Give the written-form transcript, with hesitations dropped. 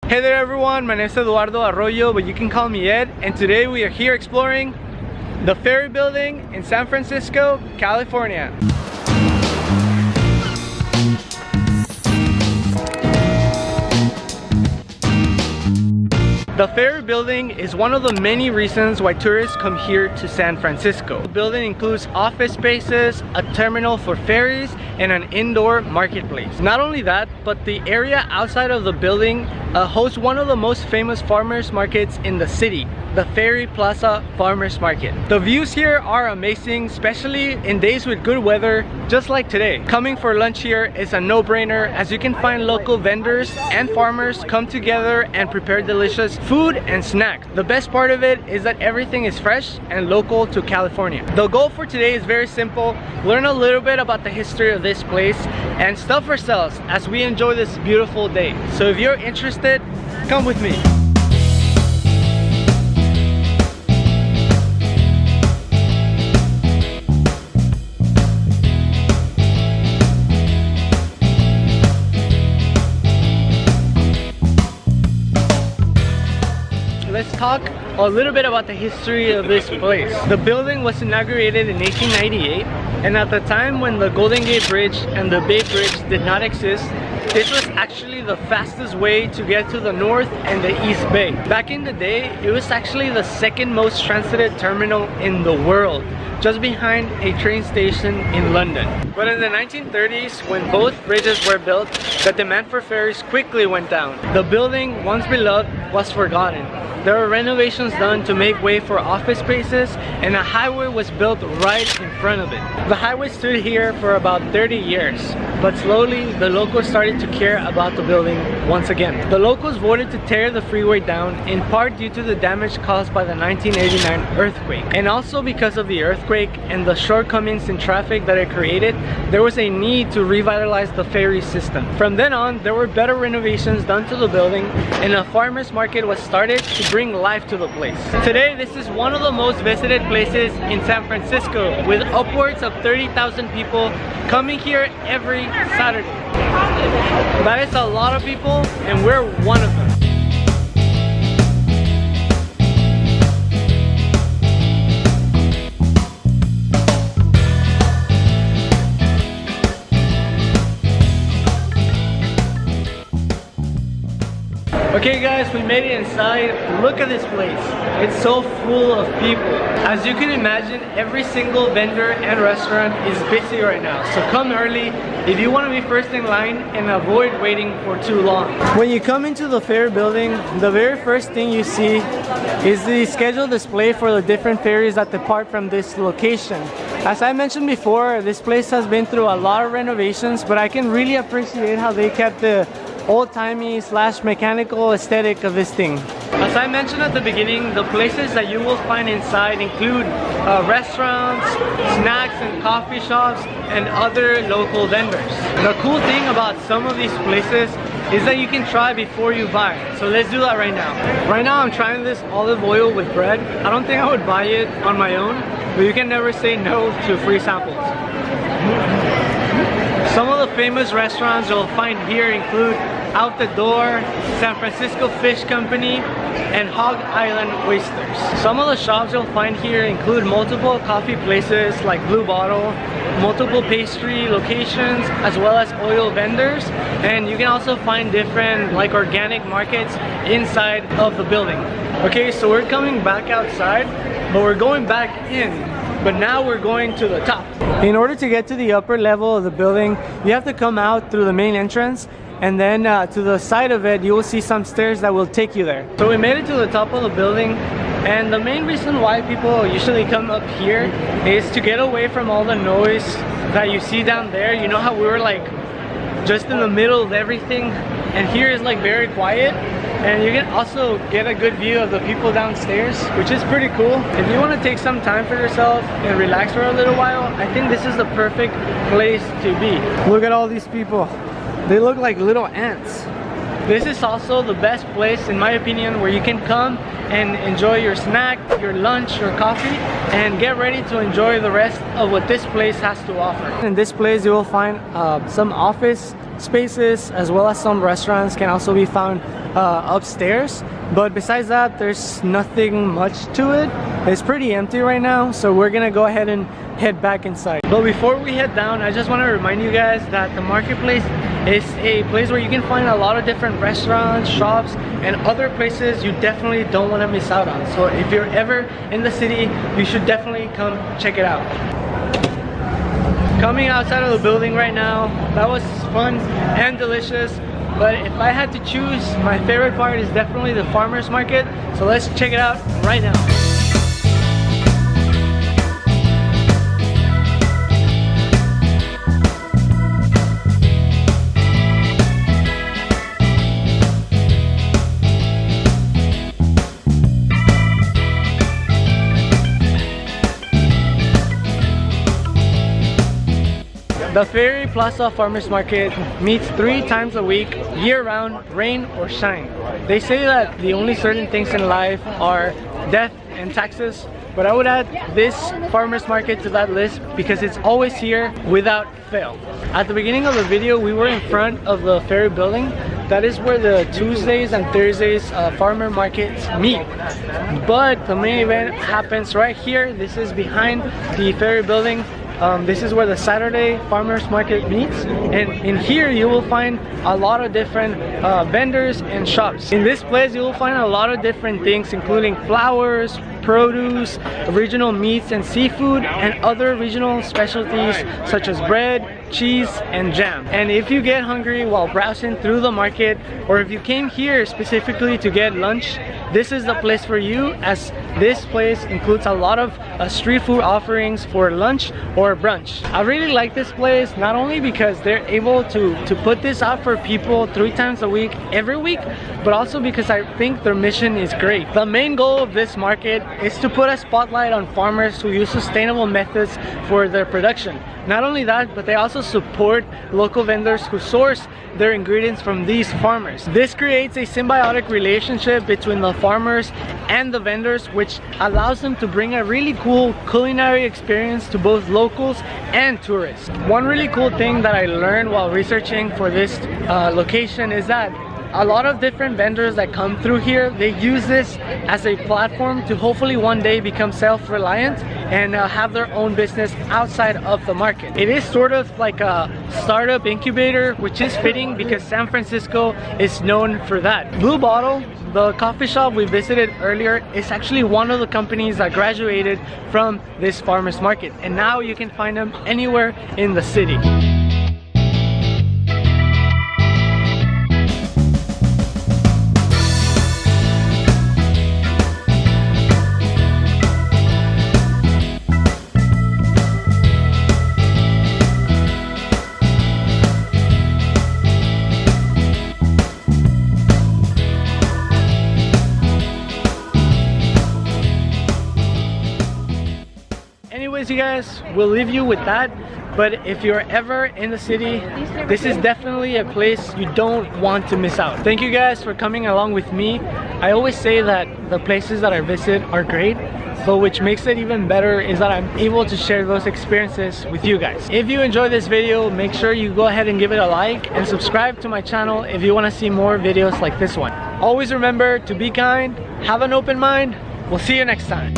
Hey there everyone, my name is Eduardo Arroyo, but you can call me Ed, and today we are here exploring the Ferry building in San Francisco, California. The Ferry building is one of the many reasons why tourists come here to San Francisco. The building includes office spaces, a terminal for ferries, and an indoor marketplace. Not only that, but the area outside of the building hosts one of the most famous farmers markets in the city, the Ferry Plaza Farmers Market. The views here are amazing, especially in days with good weather, just like today. Coming for lunch here is a no-brainer, as you can find local vendors and farmers come together and prepare delicious food and snacks. The best part of it is that everything is fresh and local to California. The goal for today is very simple: learn a little bit about the history of this place and stuff ourselves as we enjoy this beautiful day. So if you're interested, come with me. Let's talk a little bit about the history of this place. The building was inaugurated in 1898, and at the time when the Golden Gate Bridge and the Bay Bridge did not exist, this was actually the fastest way to get to the North and the East Bay. Back in the day, it was actually the second most transited terminal in the world, just behind a train station in London. But in the 1930s, when both bridges were built, the demand for ferries quickly went down. The building, once beloved, was forgotten. There were renovations done to make way for office spaces, and a highway was built right in front of it. The highway stood here for about 30 years, but slowly the locals started to care about the building once again. The locals voted to tear the freeway down, in part due to the damage caused by the 1989 earthquake. And also because of the earthquake and the shortcomings in traffic that it created, there was a need to revitalize the ferry system. From then on, there were better renovations done to the building, and a farmer's market was started to bring life to the place. Today, this is one of the most visited places in San Francisco, with upwards of 30,000 people coming here every Saturday. That is a lot of people, and we're one of them. Okay guys, we made it inside. Look at this place. It's so full of people. As you can imagine, every single vendor and restaurant is busy right now. So come early if you want to be first in line and avoid waiting for too long. When you come into the Ferry building, the very first thing you see is the schedule display for the different ferries that depart from this location. As I mentioned before, this place has been through a lot of renovations, but I can really appreciate how they kept the old-timey / mechanical aesthetic of this thing. As I mentioned at the beginning, the places that you will find inside include restaurants, snacks and coffee shops, and other local vendors. The cool thing about some of these places is that you can try before you buy. So let's do that right now. Right now I'm trying this olive oil with bread. I don't think I would buy it on my own, but you can never say no to free samples. Some of the famous restaurants you'll find here include Out the Door, San Francisco Fish Company, and Hog Island Oysters. Some of the shops you'll find here include multiple coffee places like Blue Bottle, multiple pastry locations, as well as oil vendors, and you can also find different like organic markets inside of the building. Okay, so we're coming back outside, but we're going back in. But now we're going to the top. In order to get to the upper level of the building, you have to come out through the main entrance, and then to the side of it you will see some stairs that will take you there. So we made it to the top of the building, and the main reason why people usually come up here is to get away from all the noise that you see down there. You know how we were like just in the middle of everything, and here is like very quiet, and you can also get a good view of the people downstairs, which is pretty cool. If you want to take some time for yourself and relax for a little while, I think this is the perfect place to be. Look at all these people. They look like little ants. This is also the best place, in my opinion, where you can come and enjoy your snack, your lunch, your coffee, and get ready to enjoy the rest of what this place has to offer. In this place you will find some office spaces as well as some restaurants can also be found upstairs, but besides that there's nothing much to it. It's pretty empty right now, so we're gonna go ahead and head back inside. But before we head down, I just want to remind you guys that the marketplace is a place where you can find a lot of different restaurants, shops, and other places you definitely don't want to miss out on. So if you're ever in the city, you should definitely come check it out. Coming outside of the building right now, that was fun and delicious. But if I had to choose, my favorite part is definitely the farmers market. So let's check it out right now. The Ferry Plaza Farmers Market meets 3 times a week, year-round, rain or shine. They say that the only certain things in life are death and taxes, but I would add this farmers market to that list because it's always here without fail. At the beginning of the video, we were in front of the Ferry building. That is where the Tuesdays and Thursdays farmer markets meet. But the main event happens right here. This is behind the Ferry building. This is where the Saturday farmers market meets, and in here you will find a lot of different vendors and shops. In this place you will find a lot of different things, including flowers, produce, original meats and seafood, and other regional specialties such as bread, cheese, and jam. And if you get hungry while browsing through the market, or if you came here specifically to get lunch, this is the place for you, as this place includes a lot of street food offerings for lunch or brunch. I really like this place, not only because they're able to put this out for people 3 times a week, every week, but also because I think their mission is great. The main goal of this market is to put a spotlight on farmers who use sustainable methods for their production. Not only that, but they also support local vendors who source their ingredients from these farmers. This creates a symbiotic relationship between the farmers and the vendors, which allows them to bring a really cool culinary experience to both locals and tourists. One really cool thing that I learned while researching for this location is that a lot of different vendors that come through here, they use this as a platform to hopefully one day become self-reliant and have their own business outside of the market. It is sort of like a startup incubator, which is fitting because San Francisco is known for that. Blue Bottle, the coffee shop we visited earlier, is actually one of the companies that graduated from this farmers market, and now you can find them anywhere in the city. Anyways, you guys, we'll leave you with that. But if you're ever in the city, this is definitely a place you don't want to miss out. Thank you guys for coming along with me. I always say that the places that I visit are great, but which makes it even better is that I'm able to share those experiences with you guys. If you enjoyed this video, make sure you go ahead and give it a like and subscribe to my channel if you want to see more videos like this one. Always remember to be kind, have an open mind. We'll see you next time.